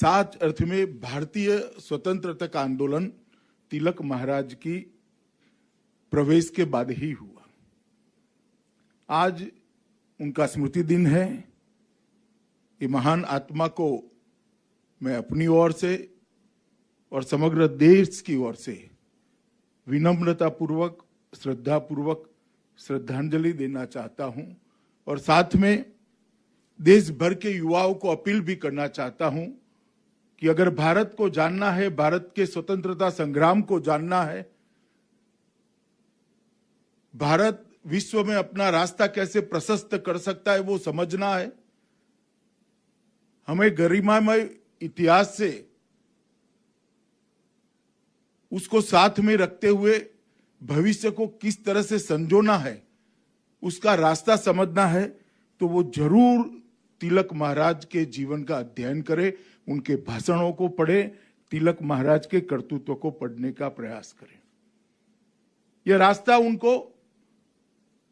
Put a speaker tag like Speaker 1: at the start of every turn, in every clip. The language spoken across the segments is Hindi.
Speaker 1: साच अर्थ में भारतीय स्वतंत्रता का आंदोलन तिलक महाराज की प्रवेश के बाद ही हुआ। आज उनका स्मृति दिन है। ये महान आत्मा को मैं अपनी ओर से और समग्र देश की ओर से विनम्रता पूर्वक, श्रद्धा पूर्वक श्रद्धांजलि देना चाहता हूं और साथ में देश भर के युवाओं को अपील भी करना चाहता हूं कि अगर भारत को जानना है, भारत के स्वतंत्रता संग्राम को जानना है, भारत विश्व में अपना रास्ता कैसे प्रशस्त कर सकता है वो समझना है, हमें गरिमामय इतिहास से उसको साथ में रखते हुए भविष्य को किस तरह से संजोना है, उसका रास्ता समझना है, तो वो जरूर तिलक महाराज के जीवन का अध्ययन करें, उनके भाषणों को पढ़े, तिलक महाराज के कर्तृत्व को पढ़ने का प्रयास करें। यह रास्ता उनको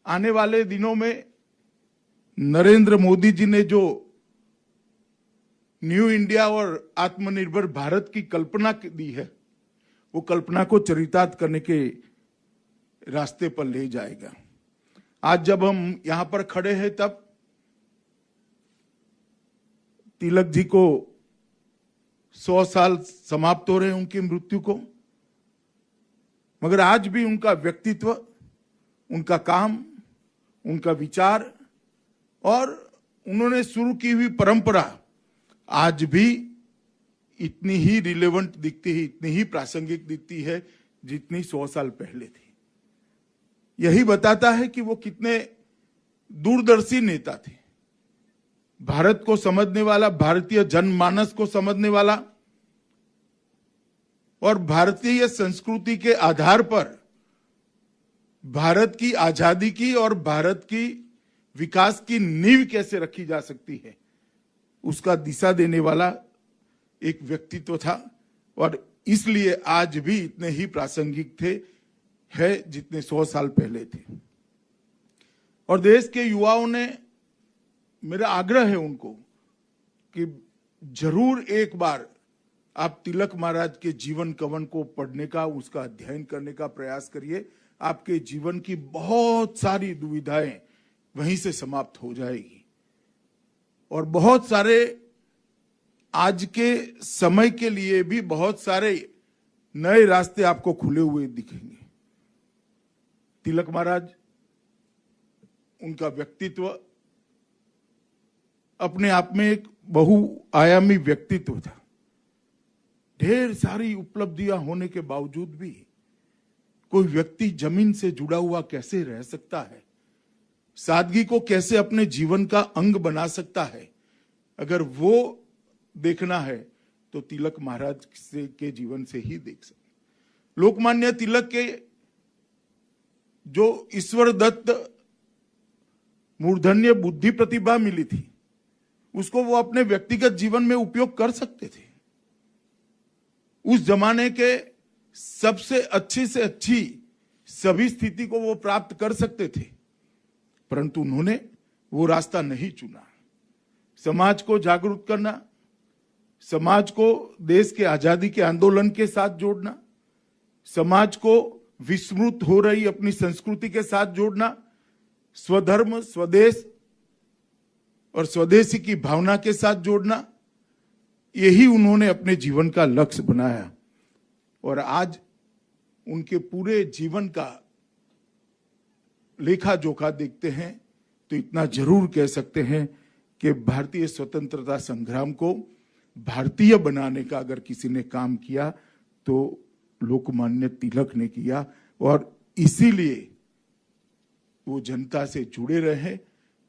Speaker 1: आने वाले दिनों में नरेंद्र मोदी जी ने जो न्यू इंडिया और आत्मनिर्भर भारत की कल्पना दी है, वो कल्पना को चरितार्थ करने के रास्ते पर ले जाएगा। आज जब हम यहां पर खड़े हैं तब तिलक जी को 100 साल समाप्त हो रहे हैं उनकी मृत्यु को, मगर आज भी उनका व्यक्तित्व, उनका काम, उनका विचार और उन्होंने शुरू की हुई परंपरा आज भी इतनी ही रिलेवेंट दिखती है, इतनी ही प्रासंगिक दिखती है जितनी 100 साल पहले थी। यही बताता है कि वो कितने दूरदर्शी नेता थे, भारत को समझने वाला, भारतीय जनमानस को समझने वाला और भारतीय संस्कृति के आधार पर भारत की आजादी की और भारत की विकास की नींव कैसे रखी जा सकती है, उसका दिशा देने वाला एक व्यक्तित्व था और इसलिए आज भी इतने ही प्रासंगिक है जितने 100 साल पहले थे। और देश के युवाओं ने, मेरा आग्रह है उनको कि जरूर एक बार आप तिलक महाराज के जीवन कवन को पढ़ने का, उसका अध्ययन करने का प्रयास करिए। आपके जीवन की बहुत सारी दुविधाएं वहीं से समाप्त हो जाएगी और बहुत सारे आज के समय के लिए भी बहुत सारे नए रास्ते आपको खुले हुए दिखेंगे। तिलक महाराज, उनका व्यक्तित्व अपने आप में एक बहुआयामी व्यक्तित्व था। ढेर सारी उपलब्धियां होने के बावजूद भी कोई व्यक्ति जमीन से जुड़ा हुआ कैसे रह सकता है, सादगी को कैसे अपने जीवन का अंग बना सकता है, अगर वो देखना है तो तिलक महाराज के जीवन से ही देख सकते। लोकमान्य तिलक के जो ईश्वर दत्त मूर्धन्य बुद्धि प्रतिभा मिली थी, उसको वो अपने व्यक्तिगत जीवन में उपयोग कर सकते थे। उस जमाने के सबसे अच्छी से अच्छी सभी स्थिति को वो प्राप्त कर सकते थे, परंतु उन्होंने वो रास्ता नहीं चुना। समाज को जागरूक करना, समाज को देश के आजादी के आंदोलन के साथ जोड़ना, समाज को विस्मृत हो रही अपनी संस्कृति के साथ जोड़ना, स्वधर्म, स्वदेश और स्वदेशी की भावना के साथ जोड़ना, यही उन्होंने अपने जीवन का लक्ष्य बनाया। और आज उनके पूरे जीवन का लेखा जोखा देखते हैं तो इतना जरूर कह सकते हैं कि भारतीय स्वतंत्रता संग्राम को भारतीय बनाने का अगर किसी ने काम किया तो लोकमान्य तिलक ने किया और इसीलिए वो जनता से जुड़े रहे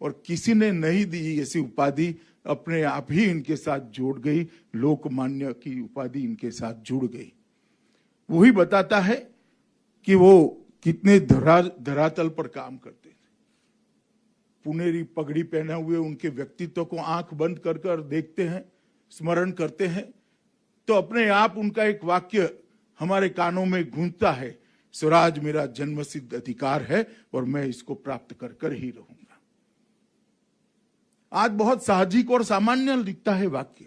Speaker 1: और किसी ने नहीं दी ऐसी उपाधि, अपने आप ही इनके साथ जोड़ गई, लोकमान्य की उपाधि इनके साथ जुड़ गई। वही बताता है कि वो कितने धरातल पर काम करते थे। पुनेरी पगड़ी पहने हुए उनके व्यक्तित्व को आंख बंद कर कर देखते हैं, स्मरण करते हैं तो अपने आप उनका एक वाक्य हमारे कानों में गूंजता है, स्वराज मेरा जन्मसिद्ध अधिकार है और मैं इसको प्राप्त कर कर ही रहूंगा। आज बहुत साहजिक और सामान्य दिखता है वाक्य,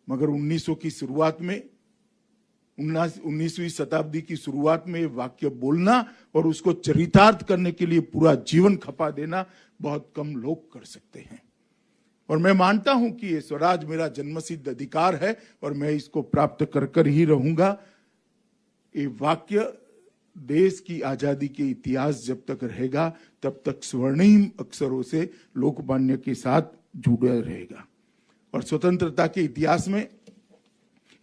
Speaker 1: मगर 1900 की शुरुआत में 19वीं शताब्दी की शुरुआत में वाक्य बोलना और उसको चरितार्थ करने के लिए पूरा जीवन खपा देना बहुत कम लोग कर सकते हैं। और मैं मानता हूं कि ये स्वराज मेरा जन्मसिद्ध अधिकार है और मैं इसको प्राप्त कर कर ही रहूंगा। ये वाक्य देश की आजादी के इतिहास जब तक रहेगा तब तक स्वर्णिम अक्षरों से लोकमान्य के साथ जुड़ा रहेगा। और स्वतंत्रता के इतिहास में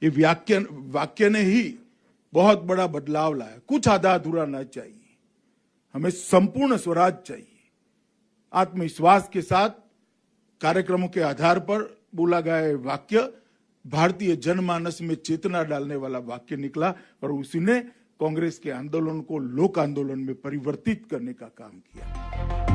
Speaker 1: ये वाक्य ने ही बहुत बड़ा बदलाव लाया। कुछ आधा अधूरा ना चाहिए, हमें संपूर्ण स्वराज चाहिए। आत्मविश्वास के साथ कार्यक्रमों के आधार पर बोला गया वाक्य भारतीय जनमानस में चेतना डालने वाला वाक्य निकला और उसी ने कांग्रेस के आंदोलन को लोक आंदोलन में परिवर्तित करने का काम किया।